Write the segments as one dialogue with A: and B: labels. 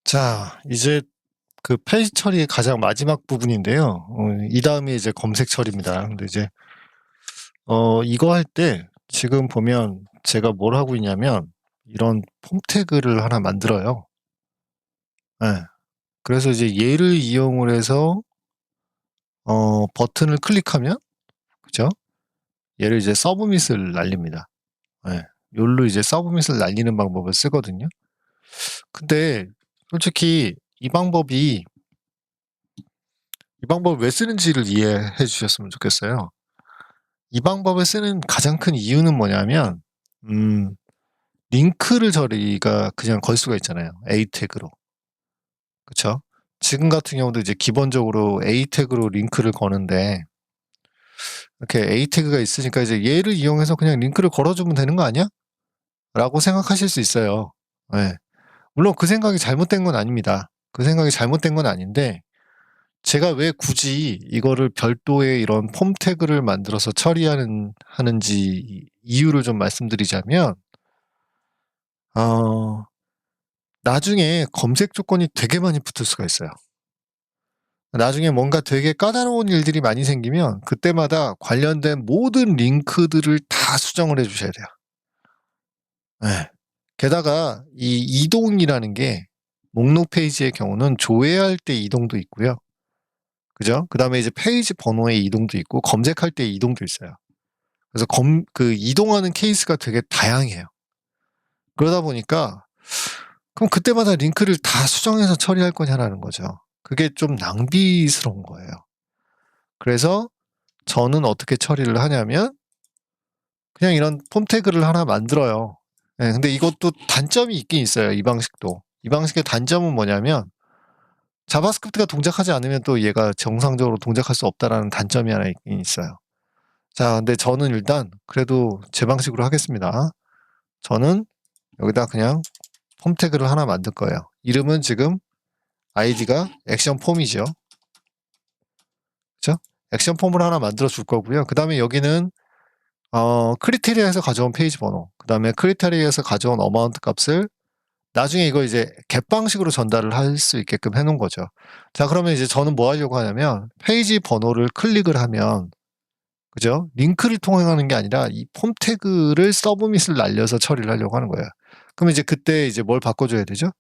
A: 자, 이제 그 페이지 처리의 가장 마지막 부분인데요. 이 다음에 이제 검색 처리입니다. 근데 이제, 이거 할 때 지금 보면 제가 뭘 하고 있냐면 이런 폼 태그를 하나 만들어요. 예. 그래서 이제 얘를 이용을 해서, 버튼을 클릭하면, 그죠? 얘를 이제 서브밋을 날립니다. 예. 요로 이제 서브밋을 날리는 방법을 쓰거든요. 근데 솔직히 이 방법을 왜 쓰는지를 이해해 주셨으면 좋겠어요. 이 방법을 쓰는 가장 큰 이유는 뭐냐면, 음, 링크를 저희가 그냥 걸 수가 있잖아요. A 태그로. 그쵸? 지금 같은 경우도 이제 기본적으로 A 태그로 링크를 거는데, 이렇게 A 태그가 있으니까 이제 얘를 이용해서 그냥 링크를 걸어주면 되는 거 아니야? 라고 생각하실 수 있어요. 예. 물론 그 생각이 잘못된 건 아닙니다. 그 생각이 잘못된 건 아닌데, 제가 왜 굳이 이거를 별도의 이런 폼 태그를 만들어서 하는지 이유를 좀 말씀드리자면, 어, 나중에 검색 조건이 되게 많이 붙을 수가 있어요. 나중에 뭔가 되게 까다로운 일들이 많이 생기면 그때마다 관련된 모든 링크들을 다 수정을 해 주셔야 돼요. 네. 게다가 이 이동이라는 게 목록 페이지의 경우는 조회할 때 이동도 있고요. 그죠? 그 다음에 이제 페이지 번호의 이동도 있고 검색할 때 이동도 있어요. 그래서 그 이동하는 케이스가 되게 다양해요. 그러다 보니까 그럼 그때마다 링크를 다 수정해서 처리할 거냐라는 거죠. 그게 좀 낭비스러운 거예요. 그래서 저는 어떻게 처리를 하냐면 그냥 이런 폼 태그를 하나 만들어요. 네, 근데 이것도 단점이 있긴 있어요. 이 방식도. 이 방식의 단점은 뭐냐면 자바스크립트가 동작하지 않으면 또 얘가 정상적으로 동작할 수 없다라는 단점이 하나 있긴 있어요. 자, 근데 저는 일단 그래도 제 방식으로 하겠습니다. 저는 여기다 그냥 폼 태그를 하나 만들 거예요. 이름은 지금 아이디가 액션 폼이죠. 그죠? 액션 폼을 하나 만들어 줄 거고요. 그 다음에 여기는 크리테리아에서 가져온 페이지 번호, 그 다음에 크리테리아에서 가져온 어마운트 값을 나중에 이거 이제 겟 방식으로 전달을 할 수 있게끔 해놓은 거죠. 자, 그러면 이제 저는 뭐 하려고 하냐면 페이지 번호를 클릭을 하면, 그죠? 링크를 통행하는 게 아니라 이 폼 태그를 서브밋을 날려서 처리를 하려고 하는 거예요. 그럼 이제 그때 이제 뭘 바꿔줘야 되죠?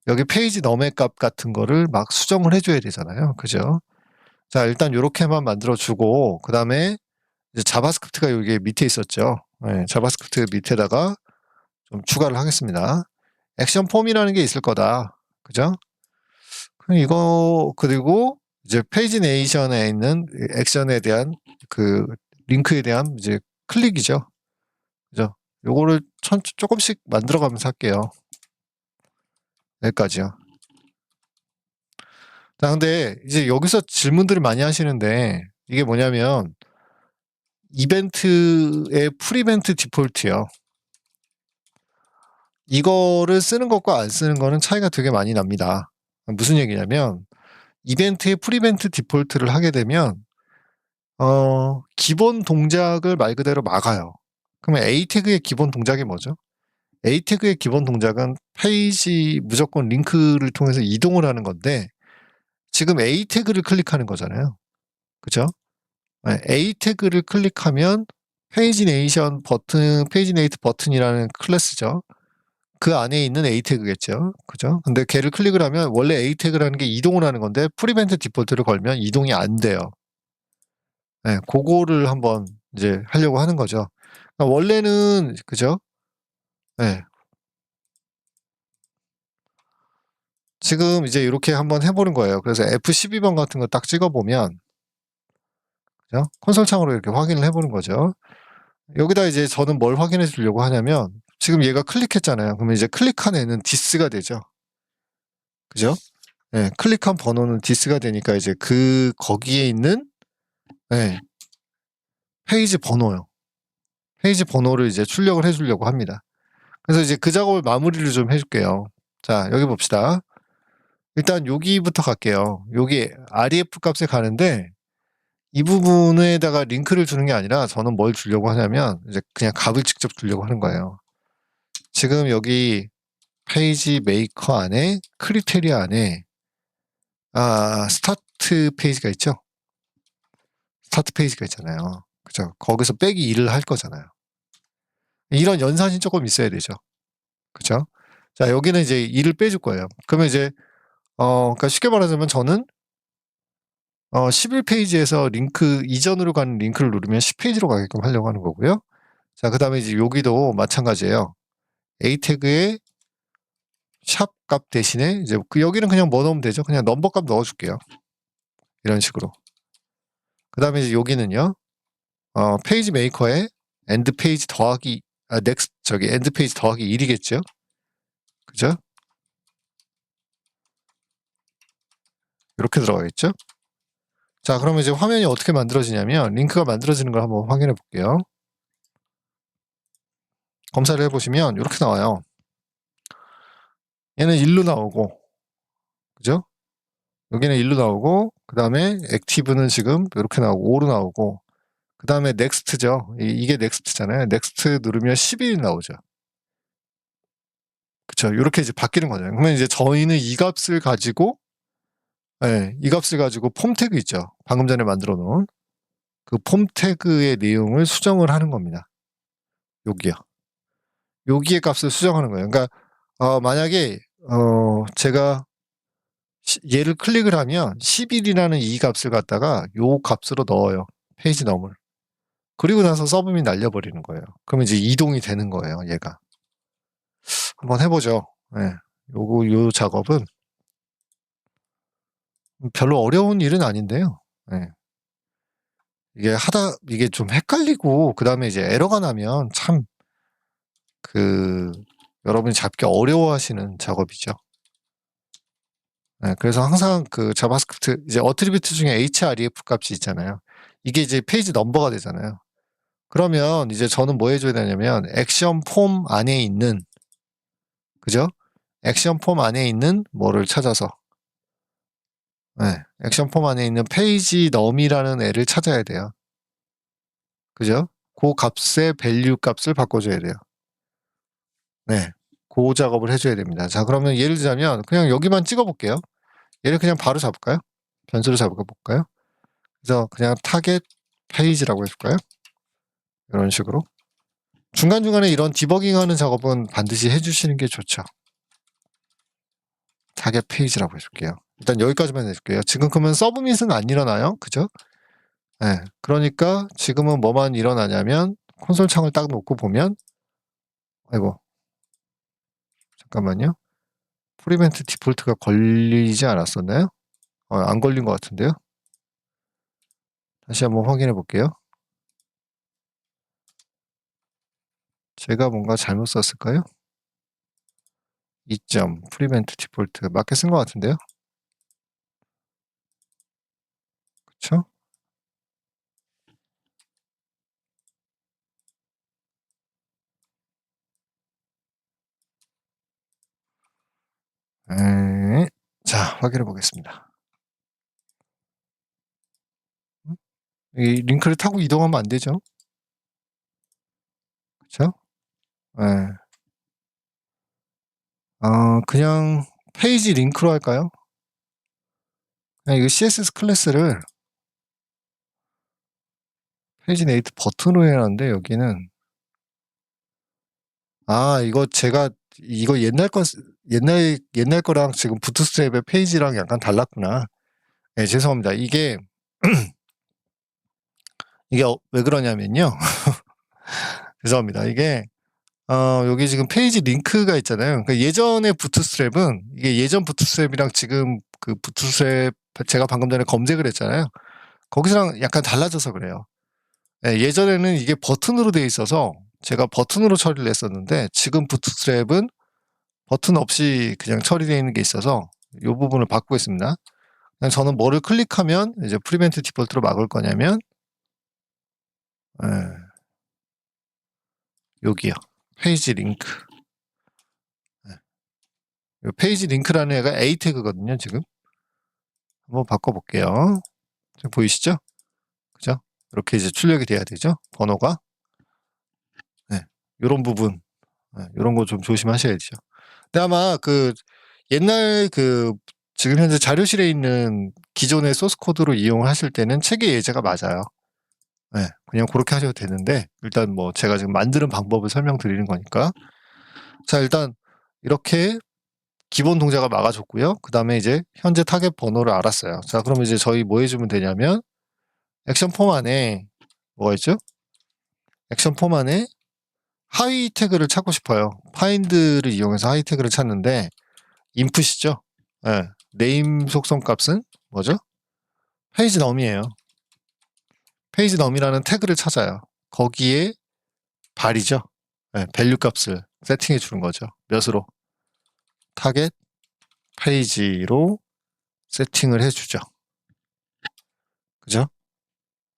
A: 여기 페이지 너의 값 같은 거를 막 수정을 해줘야 되잖아요. 그죠? 자, 일단 요렇게만 만들어주고, 그 다음에 이제 자바스크립트가 여기 밑에 있었죠. 네, 자바스크립트 밑에다가 좀 추가를 하겠습니다. 액션 폼이라는 게 있을 거다. 그죠? 그럼 이거, 그리고 이제 페이지 네이션에 있는 액션에 대한 그 링크에 대한 이제 클릭이죠. 그죠? 요거를 조금씩 만들어가면서 할게요. 여기까지요. 자, 근데 이제 여기서 질문들을 많이 하시는데 이게 뭐냐면 이벤트의 풀이벤트 디폴트요. 이거를 쓰는 것과 안 쓰는 거는 차이가 되게 많이 납니다. 무슨 얘기냐면 이벤트의 프리벤트 디폴트를 하게 되면 기본 동작을 말 그대로 막아요. 그러면 A 태그의 기본 동작이 뭐죠? A 태그의 기본 동작은 페이지 무조건 링크를 통해서 이동을 하는 건데 지금 A 태그를 클릭하는 거잖아요. 그죠? A 태그를 클릭하면 페이지 네이션 버튼, 페이지 네이트 버튼이라는 클래스죠. 그 안에 있는 A 태그겠죠. 그죠? 근데 걔를 클릭을 하면 원래 A 태그라는 게 이동을 하는 건데 프리벤트 디폴트를 걸면 이동이 안 돼요. 네, 그거를 한번 이제 하려고 하는 거죠. 그러니까 원래는 그죠? 네. 지금 이제 이렇게 한번 해보는 거예요. 그래서 F12번 같은 거 딱 찍어보면 그죠? 콘솔 창으로 이렇게 확인을 해보는 거죠. 여기다 이제 저는 뭘 확인해 주려고 하냐면 지금 얘가 클릭했잖아요. 그러면 이제 클릭한 애는 디스가 되죠. 그죠? 네, 클릭한 번호는 디스가 되니까 이제 거기에 있는 네, 페이지 번호요. 페이지 번호를 이제 출력을 해주려고 합니다. 그래서 이제 그 작업을 마무리를 좀 해줄게요. 자, 여기 봅시다. 일단 여기부터 갈게요. 여기 REF 값에 가는데 이 부분에다가 링크를 주는 게 아니라 저는 뭘 주려고 하냐면 이제 그냥 값을 직접 주려고 하는 거예요. 지금 여기 페이지 메이커 안에 크리테리아 안에 스타트 페이지가 있죠. 스타트 페이지가 있잖아요. 그죠? 거기서 빼기 2를 할 거잖아요. 이런 연산이 조금 있어야 되죠. 그죠? 자, 여기는 이제 2를 빼줄 거예요. 그러면 이제 그러니까 쉽게 말하자면 저는 11페이지에서 링크 이전으로 가는 링크를 누르면 10페이지로 가게끔 하려고 하는 거고요. 자, 그다음에 이제 여기도 마찬가지예요. A 태그에 샵 값 대신에 이제 여기는 그냥 뭐 넣으면 되죠? 그냥 넘버 값 넣어줄게요. 이런 식으로. 그다음에 이제 여기는요. 페이지 메이커에 엔드 페이지 더하기 엔드 페이지 더하기 1이겠죠? 그죠? 이렇게 들어가겠죠? 자, 그러면 이제 화면이 어떻게 만들어지냐면 링크가 만들어지는 걸 한번 확인해 볼게요. 검사를 해보시면 이렇게 나와요. 얘는 1로 나오고, 그죠? 여기는 1로 나오고, 그 다음에 액티브는 지금 이렇게 나오고 5로 나오고, 그 다음에 넥스트죠. 이게 넥스트잖아요. 넥스트 누르면 11이 나오죠. 그쵸? 이렇게 이제 바뀌는 거죠. 그러면 이제 저희는 이 값을 가지고, 네, 이 값을 가지고 폼 태그 있죠. 방금 전에 만들어 놓은 그 폼 태그의 내용을 수정을 하는 겁니다. 여기요. 여기의 값을 수정하는 거예요. 그러니까 만약에 제가 얘를 클릭을 하면 11이라는 이 값을 갖다가 요 값으로 넣어요. 페이지 넘을. 그리고 나서 서브밋 날려버리는 거예요. 그러면 이제 이동이 되는 거예요. 얘가. 한번 해보죠. 네. 요 작업은 별로 어려운 일은 아닌데요. 네. 이게 좀 헷갈리고, 그 다음에 이제 에러가 나면 참, 여러분이 잡기 어려워하시는 작업이죠. 네, 그래서 항상 그 자바스크립트, 이제 어트리뷰트 중에 href 값이 있잖아요. 이게 이제 페이지 넘버가 되잖아요. 그러면 이제 저는 뭐 해줘야 되냐면, 액션 폼 안에 있는, 그죠? 액션 폼 안에 있는 뭐를 찾아서, 네, 액션 폼 안에 있는 페이지 넘이라는 애를 찾아야 돼요. 그죠? 그 값의 밸류 값을 바꿔줘야 돼요. 네. 그 작업을 해줘야 됩니다. 자, 그러면 예를 들자면 그냥 여기만 찍어볼게요. 얘를 그냥 바로 잡을까요? 변수로 잡아볼까요? 그래서 그냥 타겟 페이지라고 해줄까요? 이런 식으로. 중간중간에 이런 디버깅하는 작업은 반드시 해주시는 게 좋죠. 타겟 페이지라고 해줄게요. 일단 여기까지만 해줄게요. 지금 그러면 서브밋은 안 일어나요. 그죠? 네. 그러니까 지금은 뭐만 일어나냐면 콘솔 창을 딱 놓고 보면 아이고 잠깐만요. 프리벤트 디폴트가 걸리지 않았었나요? 안 걸린 것 같은데요. 다시 한번 확인해 볼게요. 제가 뭔가 잘못 썼을까요? 2점 프리벤트 디폴트 맞게 쓴 것 같은데요. 그쵸? 자, 확인해 보겠습니다. 이 링크를 타고 이동하면 안 되죠? 그쵸? 네. 그냥 페이지 링크로 할까요? 그냥 이거 CSS 클래스를 페이지 네이트 버튼으로 해놨는데 여기는 이거 옛날 거랑 지금 부트스트랩의 페이지랑 약간 달랐구나. 네, 죄송합니다. 이게 왜 그러냐면요. 죄송합니다. 이게 여기 지금 페이지 링크가 있잖아요. 그러니까 예전의 부트스트랩은 이게 예전 부트스트랩이랑 지금 그 부트스트랩 제가 방금 전에 검색을 했잖아요. 거기서랑 약간 달라져서 그래요. 네, 예전에는 이게 버튼으로 돼 있어서 제가 버튼으로 처리를 했었는데 지금 부트스트랩은 버튼 없이 그냥 처리되어 있는 게 있어서 이 부분을 바꾸고 있습니다. 그냥 저는 뭐를 클릭하면 이제 프리벤트 디폴트로 막을 거냐면 여기요. 페이지 링크. 페이지 링크라는 애가 A 태그거든요, 지금. 한번 바꿔볼게요. 지금 보이시죠? 그죠? 이렇게 이제 출력이 돼야 되죠? 번호가. 네. 요런 부분. 이런 거 좀 조심하셔야죠. 근데 아마 옛날 지금 현재 자료실에 있는 기존의 소스 코드로 이용하실 때는 체계 예제가 맞아요. 네, 그냥 그렇게 하셔도 되는데 일단 뭐 제가 지금 만드는 방법을 설명드리는 거니까. 자, 일단 이렇게 기본 동작을 막아줬고요. 그 다음에 이제 현재 타겟 번호를 알았어요. 자, 그럼 이제 저희 뭐 해주면 되냐면 액션 폼 안에 뭐가 있죠? 액션 폼 안에 하위 태그를 찾고 싶어요. 파인드를 이용해서 하위 태그를 찾는데 인풋이죠. 네, 네임 속성 값은 뭐죠? 페이지 넘이에요. 페이지 넘이라는 태그를 찾아요. 거기에 발이죠. 네, 밸류 값을 세팅해 주는 거죠. 몇으로? 타겟 페이지로 세팅을 해주죠. 그죠?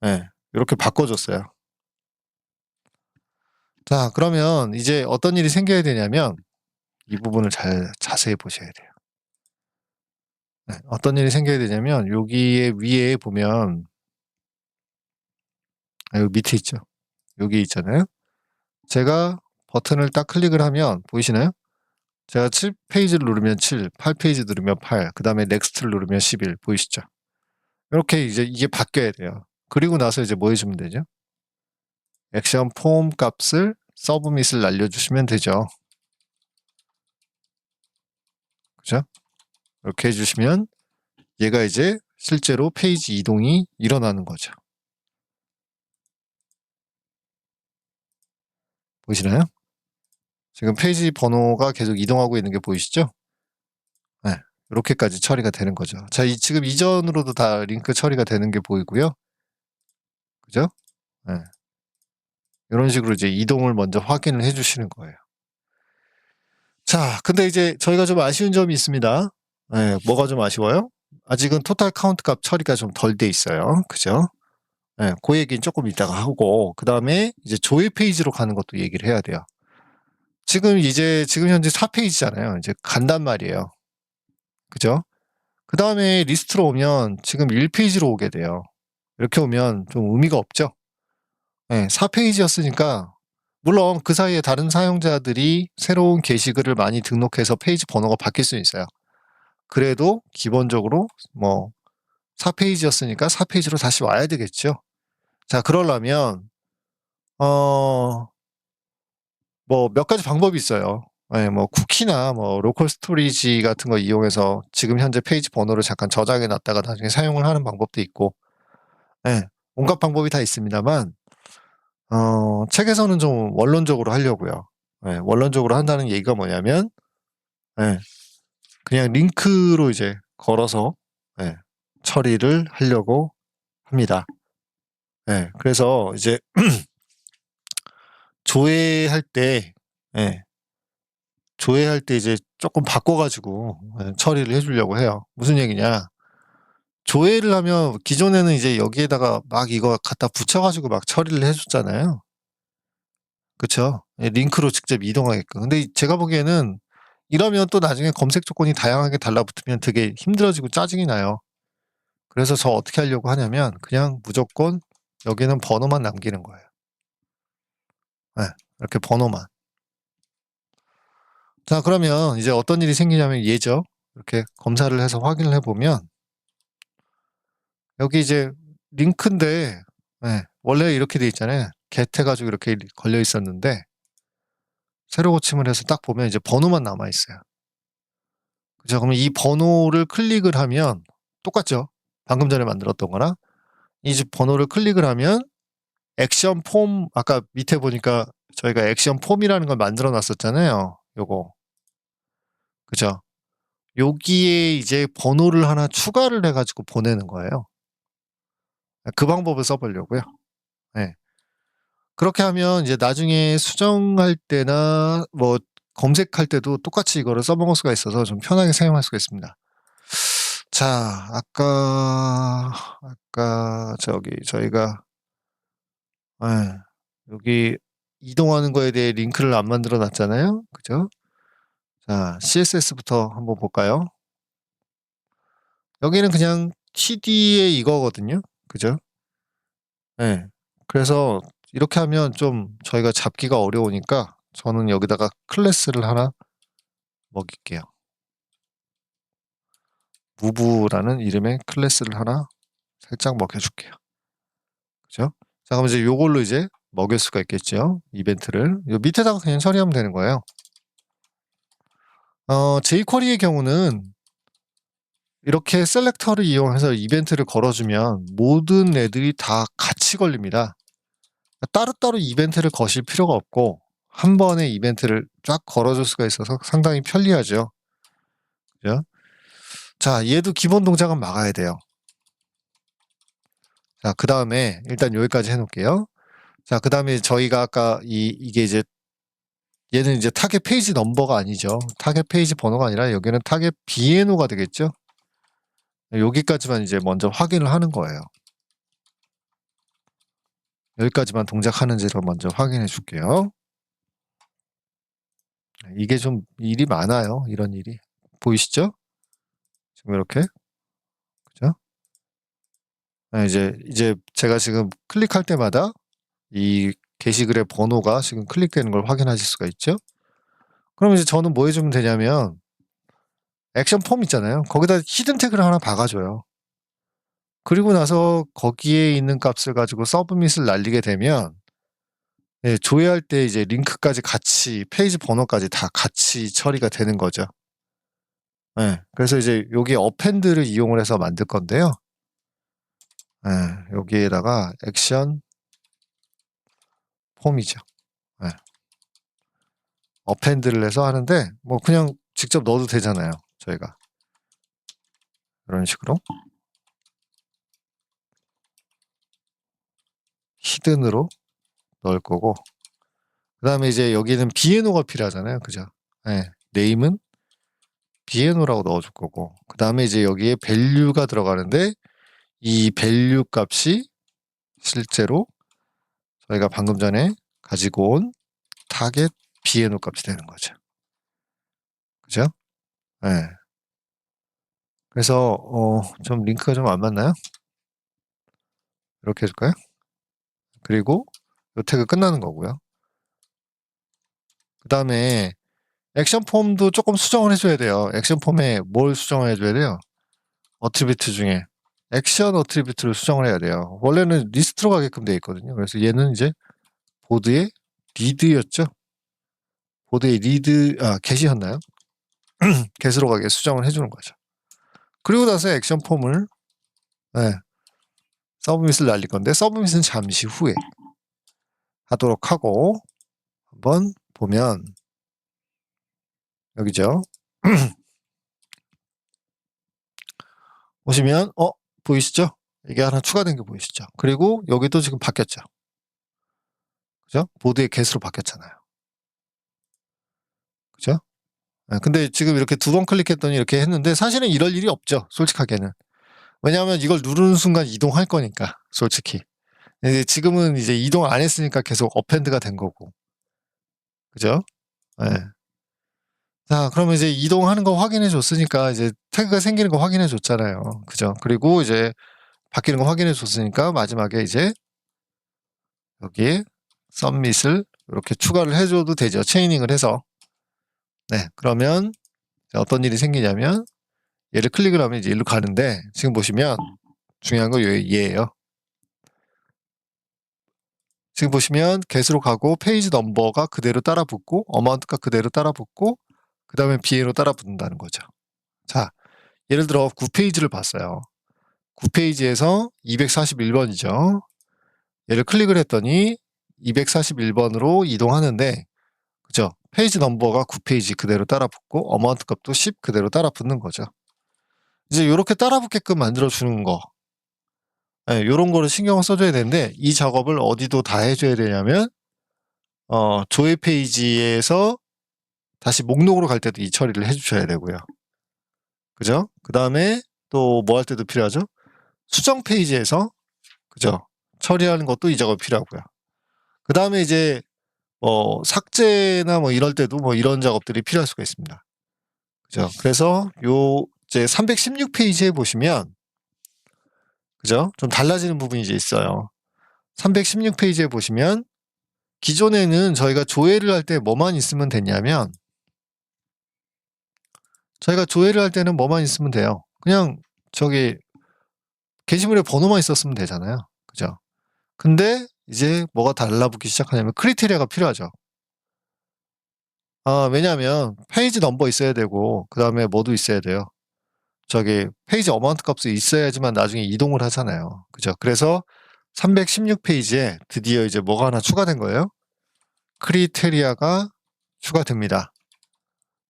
A: 네, 이렇게 바꿔줬어요. 자, 그러면 이제 어떤 일이 생겨야 되냐면 이 부분을 자세히 보셔야 돼요. 네, 어떤 일이 생겨야 되냐면 여기에 위에 보면 여기 밑에 있죠. 여기 있잖아요. 제가 버튼을 딱 클릭을 하면 보이시나요? 제가 7페이지를 누르면 7, 8페이지 누르면 8, 그 다음에 넥스트를 누르면 11 보이시죠? 이렇게 이제 이게 바뀌어야 돼요. 그리고 나서 이제 뭐 해주면 되죠? 액션 폼 값을 서브밋을 날려주시면 되죠. 그죠? 이렇게 해주시면 얘가 이제 실제로 페이지 이동이 일어나는 거죠. 보이시나요? 지금 페이지 번호가 계속 이동하고 있는 게 보이시죠? 네, 이렇게까지 처리가 되는 거죠. 자, 지금 이전으로도 다 링크 처리가 되는 게 보이고요. 그죠? 네. 이런 식으로 이제 이동을 먼저 확인을 해주시는 거예요. 자, 근데 이제 저희가 좀 아쉬운 점이 있습니다. 네, 뭐가 좀 아쉬워요? 아직은 토탈 카운트 값 처리가 좀 덜 돼 있어요. 그죠? 네, 그 얘기는 조금 이따가 하고, 그 다음에 이제 조회 페이지로 가는 것도 얘기를 해야 돼요. 지금 현재 4페이지잖아요. 이제 간단 말이에요. 그죠? 그 다음에 리스트로 오면 지금 1페이지로 오게 돼요. 이렇게 오면 좀 의미가 없죠? 네, 4페이지였으니까, 물론 그 사이에 다른 사용자들이 새로운 게시글을 많이 등록해서 페이지 번호가 바뀔 수 있어요. 그래도 기본적으로 뭐 4페이지였으니까 4페이지로 다시 와야 되겠죠. 자, 그러려면 뭐 몇 가지 방법이 있어요. 네, 뭐 쿠키나 뭐 로컬 스토리지 같은 거 이용해서 지금 현재 페이지 번호를 잠깐 저장해 놨다가 나중에 사용을 하는 방법도 있고, 네, 온갖 방법이 다 있습니다만 책에서는 좀 원론적으로 하려고요. 네, 원론적으로 한다는 얘기가 뭐냐면, 네, 그냥 링크로 이제 걸어서 네, 처리를 하려고 합니다. 네, 그래서 이제 조회할 때, 네, 조회할 때 이제 조금 바꿔가지고 처리를 해주려고 해요. 무슨 얘기냐? 조회를 하면 기존에는 이제 여기에다가 막 이거 갖다 붙여가지고 막 처리를 해줬잖아요. 그쵸? 링크로 직접 이동하게끔. 근데 제가 보기에는 이러면 또 나중에 검색 조건이 다양하게 달라붙으면 되게 힘들어지고 짜증이 나요. 그래서 저 어떻게 하려고 하냐면 그냥 무조건 여기는 번호만 남기는 거예요. 네, 이렇게 번호만. 자, 그러면 이제 어떤 일이 생기냐면 얘죠. 이렇게 검사를 해서 확인을 해보면 여기 이제 링크인데 원래 이렇게 돼 있잖아요. get 해가지고 이렇게 걸려 있었는데 새로 고침을 해서 딱 보면 이제 번호만 남아 있어요. 그죠? 그러면 이 번호를 클릭을 하면 똑같죠? 방금 전에 만들었던 거랑 이 번호를 클릭을 하면 액션 폼 아까 밑에 보니까 저희가 액션 폼이라는 걸 만들어 놨었잖아요. 요거. 그죠? 여기에 이제 번호를 하나 추가를 해가지고 보내는 거예요. 그 방법을 써보려고요. 네. 그렇게 하면 이제 나중에 수정할 때나 뭐 검색할 때도 똑같이 이거를 써먹을 수가 있어서 좀 편하게 사용할 수가 있습니다. 자, 아까 저희가 여기 이동하는 거에 대해 링크를 안 만들어 놨잖아요. 그죠? 자, CSS부터 한번 볼까요? 여기는 그냥 TD의 이거거든요. 그죠? 네. 그래서 이렇게 하면 좀 저희가 잡기가 어려우니까 저는 여기다가 클래스를 하나 먹일게요. 무브라는 이름의 클래스를 하나 살짝 먹여줄게요. 그죠? 자, 그럼 이제 요걸로 이제 먹일 수가 있겠죠. 이벤트를. 요 밑에다가 그냥 처리하면 되는 거예요. jQuery의 경우는 이렇게 셀렉터를 이용해서 이벤트를 걸어주면 모든 애들이 다 같이 걸립니다. 따로따로 이벤트를 거실 필요가 없고 한 번에 이벤트를 쫙 걸어줄 수가 있어서 상당히 편리하죠. 그죠? 자, 얘도 기본 동작은 막아야 돼요. 자, 그 다음에 일단 여기까지 해놓을게요. 자, 그 다음에 저희가 아까 이게 이제 얘는 이제 타겟 페이지 넘버가 아니죠. 타겟 페이지 번호가 아니라 여기는 타겟 BNO가 되겠죠. 여기까지만 이제 먼저 확인을 하는 거예요. 여기까지만 동작하는지를 먼저 확인해 줄게요. 이게 좀 일이 많아요. 이런 일이. 보이시죠? 지금 이렇게. 그죠? 이제 제가 지금 클릭할 때마다 이 게시글의 번호가 지금 클릭되는 걸 확인하실 수가 있죠? 그럼 이제 저는 뭐 해주면 되냐면 액션 폼 있잖아요. 거기다 히든 태그를 하나 박아줘요. 그리고 나서 거기에 있는 값을 가지고 서브밋을 날리게 되면 조회할 때 이제 링크까지 같이 페이지 번호까지 다 같이 처리가 되는 거죠. 그래서 이제 여기 어펜드를 이용을 해서 만들 건데요. 여기에다가 액션 폼이죠. 어펜드를 해서 하는데 뭐 그냥 직접 넣어도 되잖아요. 저희가 이런 식으로 히든으로 넣을 거고 그 다음에 이제 여기는 BNO가 필요하잖아요. 그죠? 네임은 BNO라고 넣어줄 거고 그 다음에 이제 여기에 value가 들어가는데 이 value 값이 실제로 저희가 방금 전에 가지고 온 타겟 BNO 값이 되는 거죠. 그죠? 그래서 좀 링크가 좀 안 맞나요? 이렇게 해줄까요? 그리고 이 태그 끝나는 거고요. 그 다음에 액션 폼도 조금 수정을 해줘야 돼요. 액션 폼에 뭘 수정을 해줘야 돼요? 어트리뷰트 중에 액션 어트리뷰트를 수정을 해야 돼요. 원래는 리스트로 가게끔 되어 있거든요. 그래서 얘는 이제 보드의 리드였죠. 보드의 리드, get이었나요? get으로 가게 수정을 해주는 거죠. 그리고 나서 액션 폼을 서브밋을 날릴 건데 서브밋은 잠시 후에 하도록 하고 한번 보면 여기죠. 보시면 보이시죠? 이게 하나 추가된 게 보이시죠? 그리고 여기도 지금 바뀌었죠. 그죠? 보드의 get으로 바뀌었잖아요. 그죠? 근데 지금 이렇게 두 번 클릭했더니 이렇게 했는데 사실은 이럴 일이 없죠. 솔직하게는. 왜냐하면 이걸 누르는 순간 이동할 거니까 솔직히. 지금은 이제 이동 안 했으니까 계속 어펜드가 된 거고. 그죠? 자, 그러면 이제 이동하는 거 확인해 줬으니까 이제 태그가 생기는 거 확인해 줬잖아요. 그죠? 그리고 이제 바뀌는 거 확인해 줬으니까 마지막에 이제 여기에 submit을 이렇게 추가를 해줘도 되죠. 체이닝을 해서. 그러면 어떤 일이 생기냐면 얘를 클릭을 하면 이제 일로 가는데 지금 보시면 중요한 거 얘예요. 지금 보시면 get으로 가고 페이지 넘버가 그대로 따라 붙고 어마운트가 그대로 따라 붙고 그 다음에 BN으로 따라 붙는다는 거죠. 자, 예를 들어 9페이지를 봤어요. 9페이지에서 241번이죠. 얘를 클릭을 했더니 241번으로 이동하는데 그죠? 페이지 넘버가 9페이지 그대로 따라 붙고 어마운트 값도 10 그대로 따라 붙는 거죠. 이제 이렇게 따라 붙게끔 만들어 주는 거 요런 거를 신경을 써줘야 되는데 이 작업을 어디도 다 해줘야 되냐면 조회 페이지에서 다시 목록으로 갈 때도 이 처리를 해주셔야 되고요. 그죠? 그 다음에 또 뭐 할 때도 필요하죠? 수정 페이지에서 그죠? 처리하는 것도 이 작업이 필요하고요. 그 다음에 이제 삭제나 뭐 이럴 때도 뭐 이런 작업들이 필요할 수가 있습니다. 그죠? 그래서 요 이제 316페이지에 보시면 그죠? 좀 달라지는 부분이 이제 있어요. 316페이지에 보시면 기존에는 저희가 조회를 할 때 뭐만 있으면 됐냐면 저희가 조회를 할 때는 뭐만 있으면 돼요. 그냥 저기 게시물에 번호만 있었으면 되잖아요. 그죠? 근데 이제 뭐가 달라붙기 시작하냐면 크리테리아가 필요하죠. 왜냐하면 페이지 넘버 있어야 되고 그다음에 뭐도 있어야 돼요. 저기 페이지 어마운트 값이 있어야지만 나중에 이동을 하잖아요. 그죠? 그래서 316페이지에 드디어 이제 뭐가 하나 추가된 거예요. 크리테리아가 추가됩니다.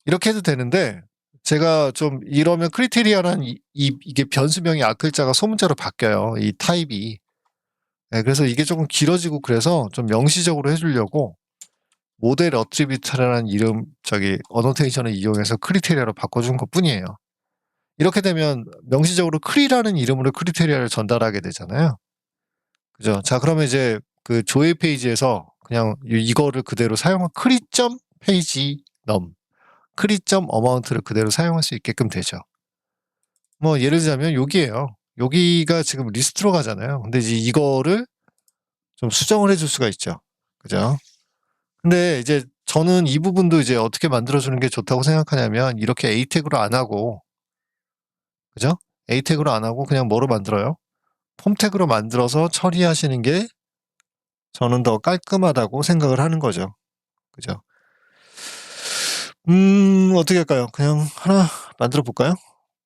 A: 이렇게 해도 되는데 제가 좀 이러면 크리테리아란 이게 변수명이 앞글자가 소문자로 바뀌어요. 이 타입이. 네, 그래서 이게 조금 길어지고 그래서 좀 명시적으로 해주려고 모델 어트리뷰트라는 이름 어노테이션을 이용해서 크리테리아로 바꿔준 것 뿐이에요. 이렇게 되면 명시적으로 크리라는 이름으로 크리테리아를 전달하게 되잖아요. 그죠? 자, 그러면 이제 그 조회 페이지에서 그냥 이거를 그대로 사용한 크리점 페이지 넘, 크리점 어마운트를 그대로 사용할 수 있게끔 되죠. 뭐 예를 들자면 여기에요. 여기가 지금 리스트로 가잖아요. 근데 이제 이거를 좀 수정을 해줄 수가 있죠. 그죠? 근데 이제 저는 이 부분도 이제 어떻게 만들어주는 게 좋다고 생각하냐면 이렇게 A 태그로 안 하고, 그죠? A 태그로 안 하고 그냥 뭐로 만들어요? 폼 태그로 만들어서 처리하시는 게 저는 더 깔끔하다고 생각을 하는 거죠. 그죠? 어떻게 할까요? 그냥 하나 만들어 볼까요?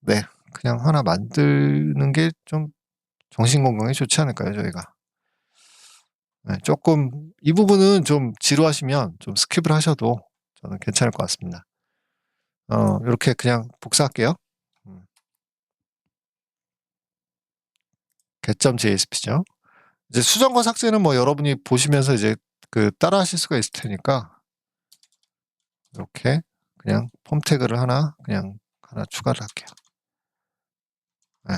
A: 네. 그냥 하나 만드는 게 좀 정신 건강에 좋지 않을까요, 저희가? 네, 조금 이 부분은 좀 지루하시면 좀 스킵을 하셔도 저는 괜찮을 것 같습니다. 요렇게 그냥 복사할게요. get.jsp죠. 이제 수정과 삭제는 뭐 여러분이 보시면서 이제 그 따라 하실 수가 있을 테니까 이렇게 그냥 폼 태그를 그냥 하나 추가를 할게요. 네.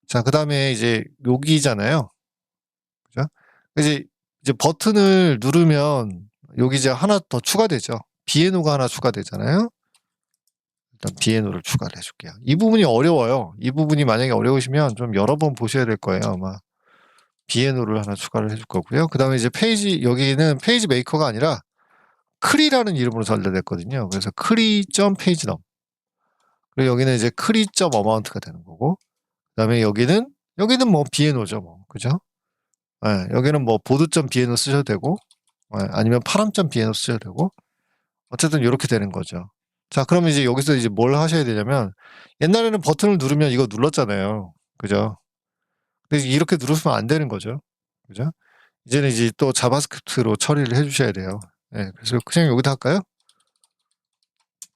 A: 자, 그 다음에 이제 여기잖아요. 그죠? 이제 버튼을 누르면 여기 이제 하나 더 추가되죠. 비에노가 하나 추가되잖아요. 일단 비에노를 추가를 해줄게요. 이 부분이 어려워요. 이 부분이 만약에 어려우시면 좀 여러 번 보셔야 될 거예요. 아마 비에노를 하나 추가를 해줄 거고요. 그 다음에 이제 여기는 페이지 메이커가 아니라 크리라는 이름으로 전달됐거든요. 그래서 크리.페이지 넘. 그리고 여기는 이제 크리.어마운트가 되는 거고. 그 다음에 여기는 뭐 비에노죠. 뭐. 그죠? 네, 여기는 뭐 보드.비에노 쓰셔도 되고, 아니면 파람.비에노 쓰셔도 되고, 어쨌든 이렇게 되는 거죠. 자, 그러면 이제 여기서 이제 뭘 하셔야 되냐면, 옛날에는 버튼을 누르면 이거 눌렀잖아요. 그죠? 근데 이렇게 누르시면 안 되는 거죠. 그죠? 이제는 이제 또 자바스크립트로 처리를 해주셔야 돼요. 네, 그래서 그냥 여기다 할까요?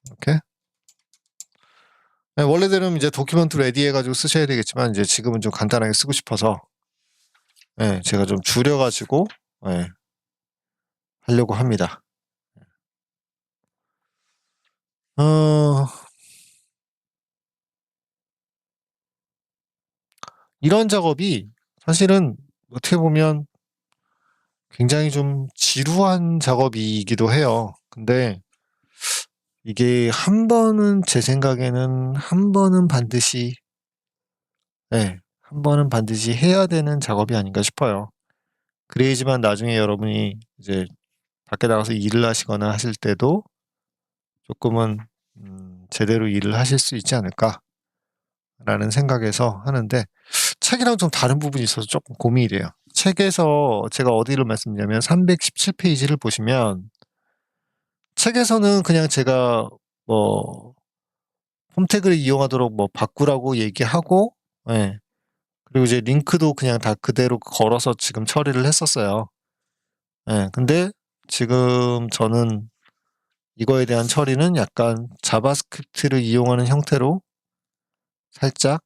A: 이렇게. 네, 원래대로는 이제 도큐먼트 레디 해가지고 쓰셔야 되겠지만, 이제 지금은 좀 간단하게 쓰고 싶어서, 네, 제가 좀 줄여가지고, 네, 하려고 합니다. 이런 작업이 사실은 어떻게 보면 굉장히 좀 지루한 작업이기도 해요. 근데 이게 한 번은 제 생각에는 한 번은 반드시 한 번은 반드시 해야 되는 작업이 아닌가 싶어요. 그래야지만 나중에 여러분이 이제 밖에 나가서 일을 하시거나 하실 때도 조금은 제대로 일을 하실 수 있지 않을까라는 생각에서 하는데 책이랑 좀 다른 부분이 있어서 조금 고민이 돼요. 책에서 제가 어디를 말씀드리냐면 317페이지를 보시면 책에서는 그냥 제가 뭐 홈택을 이용하도록 뭐 바꾸라고 얘기하고, 예. 그리고 이제 링크도 그냥 다 그대로 걸어서 지금 처리를 했었어요. 예. 근데 지금 저는 이거에 대한 처리는 약간 자바스크립트를 이용하는 형태로 살짝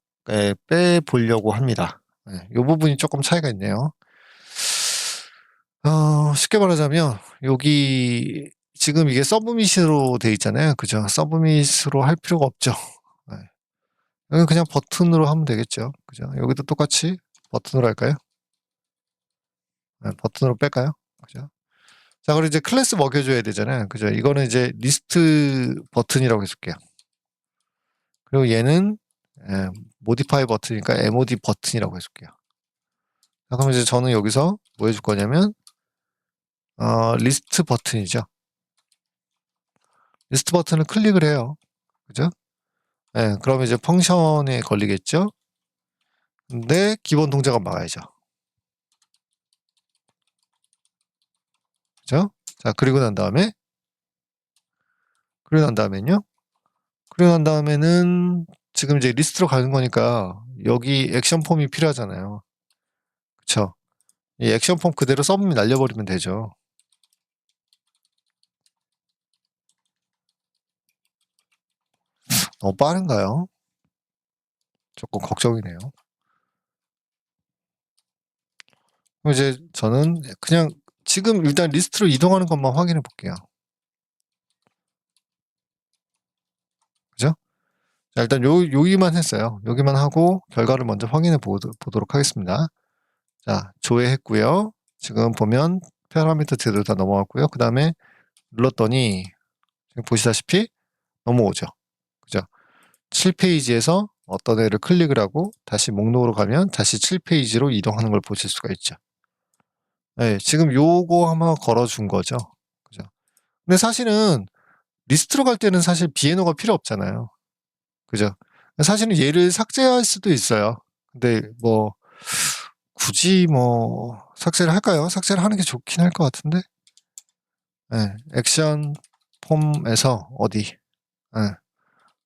A: 빼보려고 합니다. 이 부분이 조금 차이가 있네요. 쉽게 말하자면 여기 지금 이게 서브밋으로 돼 있잖아요. 그죠? 서브밋으로 할 필요가 없죠. 네. 여기 그냥 버튼으로 하면 되겠죠. 그죠? 여기도 똑같이 버튼으로 할까요? 네, 버튼으로 뺄까요? 그죠? 자, 그리고 이제 클래스 먹여줘야 되잖아요. 그죠? 이거는 이제 리스트 버튼이라고 해줄게요. 그리고 얘는 모디파이 버튼이니까 mod 버튼이라고 해줄게요. 자, 그럼 이제 저는 여기서 뭐 해줄 거냐면 리스트 버튼이죠. 리스트 버튼을 클릭을 해요. 그죠? 예, 그럼 이제 펑션에 걸리겠죠? 근데 기본 동작은 막아야죠. 그죠? 자, 그리고 난 다음에는요? 그리고 난 다음에는 지금 이제 리스트로 가는 거니까 여기 액션 폼이 필요하잖아요. 그쵸? 이 액션 폼 그대로 서브밋 날려버리면 되죠. 너무 빠른가요? 조금 걱정이네요. 그럼 이제 저는 그냥 지금 일단 리스트로 이동하는 것만 확인해 볼게요. 그죠? 자, 일단 여기만 했어요. 여기만 하고 결과를 먼저 확인해 보도록 하겠습니다. 자, 조회했고요. 지금 보면 파라미터 제대로 다 넘어갔고요. 그 다음에 눌렀더니 지금 보시다시피 넘어오죠. 그죠? 7페이지에서 어떤 애를 클릭을 하고 다시 목록으로 가면 다시 7페이지로 이동하는 걸 보실 수가 있죠. 네, 지금 요거 한번 걸어준 거죠. 그죠? 근데 사실은 리스트로 갈 때는 사실 비에노가 필요 없잖아요. 그죠? 사실은 얘를 삭제할 수도 있어요. 근데 뭐 굳이 뭐 삭제를 할까요? 삭제를 하는 게 좋긴 할 것 같은데. 네, 액션 폼에서 어디? 네,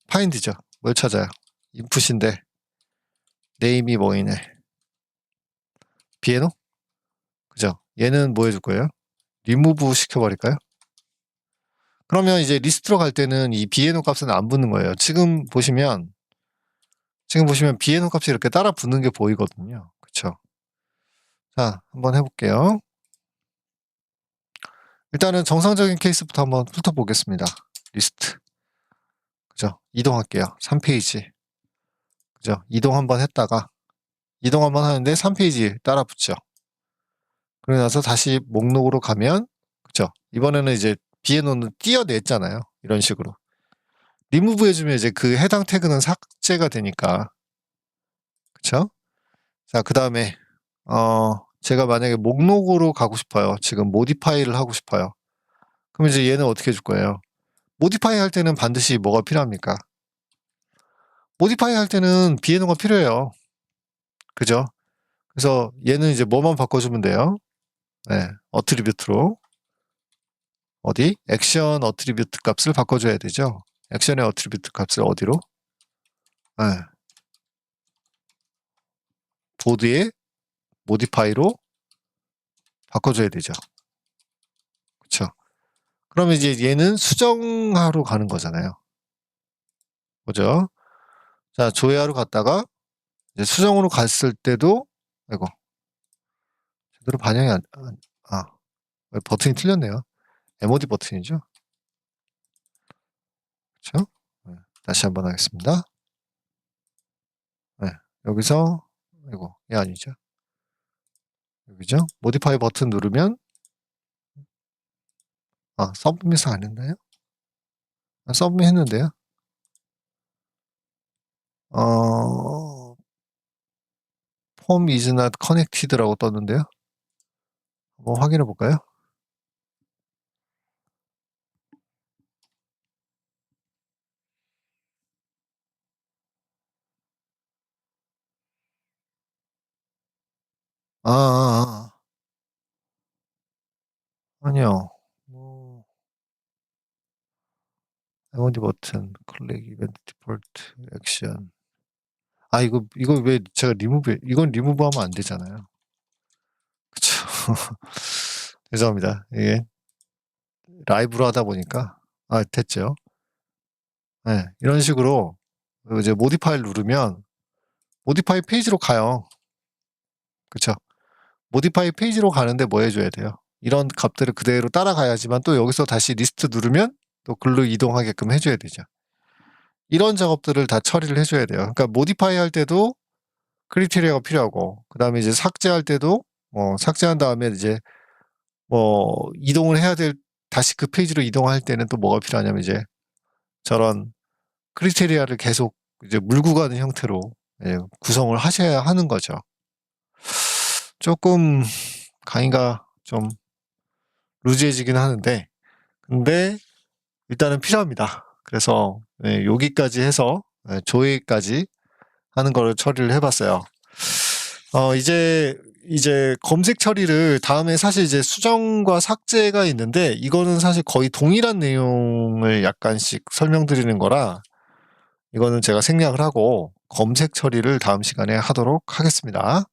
A: 파인드죠. 뭘 찾아요? 인풋인데 네임이 뭐이네? 비에노? 그죠? 얘는 뭐 해줄 거예요? 리무브 시켜버릴까요? 그러면 이제 리스트로 갈 때는 이 비에노 값은 안 붙는 거예요. 지금 보시면 비에노 값이 이렇게 따라 붙는 게 보이거든요. 그쵸? 자, 한번 해볼게요. 일단은 정상적인 케이스부터 한번 훑어보겠습니다. 리스트. 그죠? 이동할게요. 3페이지. 그죠? 이동 한번 했다가, 이동 한번 하는데 3페이지 따라 붙죠. 그러고 나서 다시 목록으로 가면, 그죠? 이번에는 이제 비에노는 띄어냈잖아요. 이런 식으로. 리무브 해주면 이제 그 해당 태그는 삭제가 되니까. 그쵸? 자, 그 다음에, 제가 만약에 목록으로 가고 싶어요. 지금 모디파이를 하고 싶어요. 그럼 이제 얘는 어떻게 해줄 거예요? 모디파이 할 때는 반드시 뭐가 필요합니까? 모디파이 할 때는 비에노가 필요해요. 그죠? 그래서 얘는 이제 뭐만 바꿔주면 돼요? 네, 어트리뷰트로. 어디? 액션 어트리뷰트 값을 바꿔줘야 되죠? 액션의 어트리뷰트 값을 어디로? 네, 보드의 모디파이로 바꿔줘야 되죠. 그쵸? 그러면 이제 얘는 수정하러 가는 거잖아요. 그죠? 자, 조회하러 갔다가 이제 수정으로 갔을 때도, 아이고, 제대로 반영이 버튼이 틀렸네요. MOD 버튼이죠. 그쵸? 네, 다시 한번 하겠습니다. 네, 여기서, 아이고, 얘 아니죠. 여기죠? 모디파이 버튼 누르면, 서브밋을 안 했나요? 서브밋 했는데요. 폼 is not connected라고 떴는데요. 한번 확인해 볼까요? 아니요. MOD 버튼, 클릭, 이벤트, 디폴트, 액션. 이거 왜 제가 이건 리무브 하면 안 되잖아요. 그쵸. 죄송합니다. 이게 라이브로 하다 보니까, 됐죠. 네, 이런 식으로 이제 모디파이를 누르면 모디파이 페이지로 가요. 그쵸. 모디파이 페이지로 가는데 뭐 해줘야 돼요? 이런 값들을 그대로 따라가야지만 또 여기서 다시 리스트 누르면 또 글로 이동하게끔 해줘야 되죠. 이런 작업들을 다 처리를 해줘야 돼요. 그러니까 모디파이 할 때도 크리테리아가 필요하고, 그 다음에 이제 삭제할 때도, 삭제한 다음에 이제, 이동을 해야 다시 그 페이지로 이동할 때는 또 뭐가 필요하냐면 이제 저런 크리테리아를 계속 이제 물고 가는 형태로 구성을 하셔야 하는 거죠. 조금 강의가 좀 루즈해지긴 하는데, 근데 일단은 필요합니다. 그래서 여기까지 해서 조회까지 하는 거를 처리를 해봤어요. 이제 검색 처리를 다음에 사실 이제 수정과 삭제가 있는데 이거는 사실 거의 동일한 내용을 약간씩 설명드리는 거라 이거는 제가 생략을 하고 검색 처리를 다음 시간에 하도록 하겠습니다.